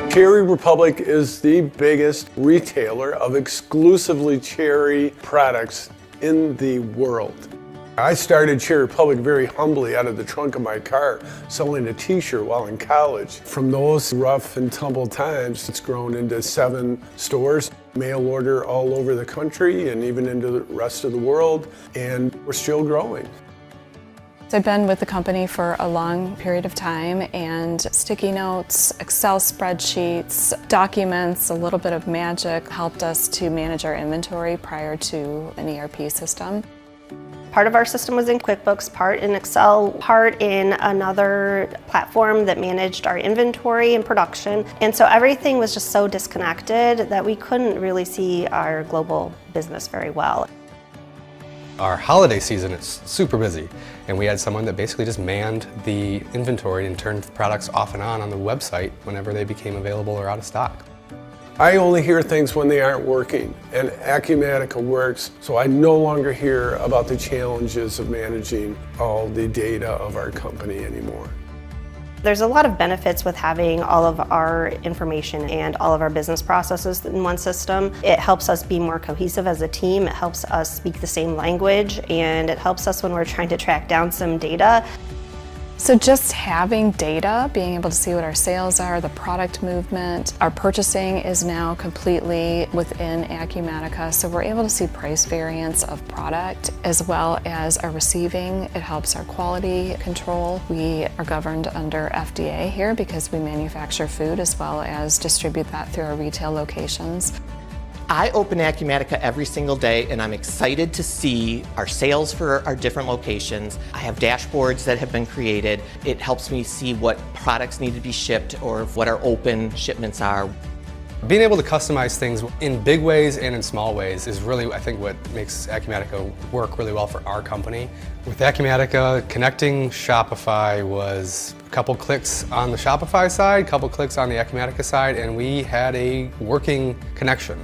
Cherry Republic is the biggest retailer of exclusively cherry products in the world. I started Cherry Republic very humbly out of the trunk of my car, selling a t-shirt while in college. From those rough and tumble times, it's grown into 7 stores, mail order all over the country and even into the rest of the world, and we're still growing. I've been with the company for a long period of time, and sticky notes, Excel spreadsheets, documents, a little bit of magic helped us to manage our inventory prior to an ERP system. Part of our system was in QuickBooks, part in Excel, part in another platform that managed our inventory and production. And so everything was just so disconnected that we couldn't really see our global business very well. Our holiday season is super busy, and we had someone that basically just manned the inventory and turned the products off and on the website whenever they became available or out of stock. I only hear things when they aren't working, and Acumatica works, so I no longer hear about the challenges of managing all the data of our company anymore. There's a lot of benefits with having all of our information and all of our business processes in one system. It helps us be more cohesive as a team, it helps us speak the same language, and it helps us when we're trying to track down some data. So just having data, being able to see what our sales are, the product movement, our purchasing is now completely within Acumatica, so we're able to see price variance of product as well as our receiving. It helps our quality control. We are governed under FDA here because we manufacture food as well as distribute that through our retail locations. I open Acumatica every single day, and I'm excited to see our sales for our different locations. I have dashboards that have been created. It helps me see what products need to be shipped or what our open shipments are. Being able to customize things in big ways and in small ways is really, I think, what makes Acumatica work really well for our company. With Acumatica, connecting Shopify was a couple clicks on the Shopify side, a couple clicks on the Acumatica side, and we had a working connection.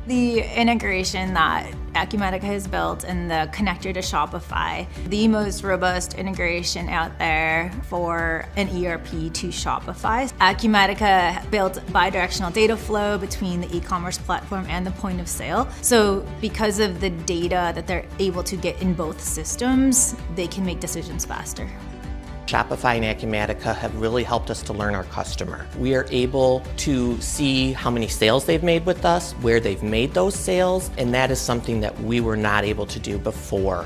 The integration that Acumatica has built and the connector to Shopify, the most robust integration out there for an ERP to Shopify. Acumatica built bidirectional data flow between the e-commerce platform and the point of sale. So because of the data that they're able to get in both systems, they can make decisions faster. Shopify and Acumatica have really helped us to learn our customer. We are able to see how many sales they've made with us, where they've made those sales, and that is something that we were not able to do before.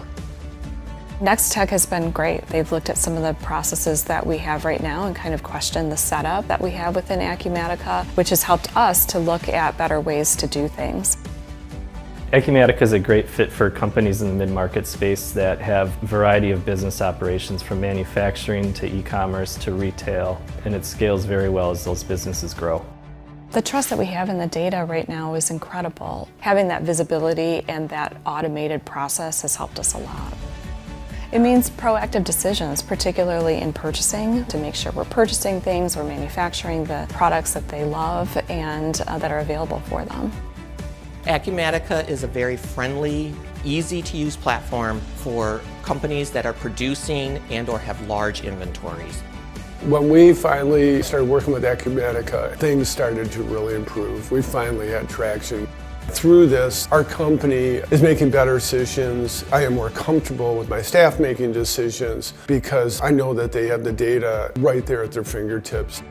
Nextech has been great. They've looked at some of the processes that we have right now and kind of questioned the setup that we have within Acumatica, which has helped us to look at better ways to do things. Acumatica is a great fit for companies in the mid-market space that have a variety of business operations from manufacturing to e-commerce to retail, and it scales very well as those businesses grow. The trust that we have in the data right now is incredible. Having that visibility and that automated process has helped us a lot. It means proactive decisions, particularly in purchasing, to make sure we're purchasing things, we're manufacturing the products that they love and that are available for them. Acumatica is a very friendly, easy-to-use platform for companies that are producing and or have large inventories. When we finally started working with Acumatica, things started to really improve. We finally had traction. Through this, our company is making better decisions. I am more comfortable with my staff making decisions because I know that they have the data right there at their fingertips.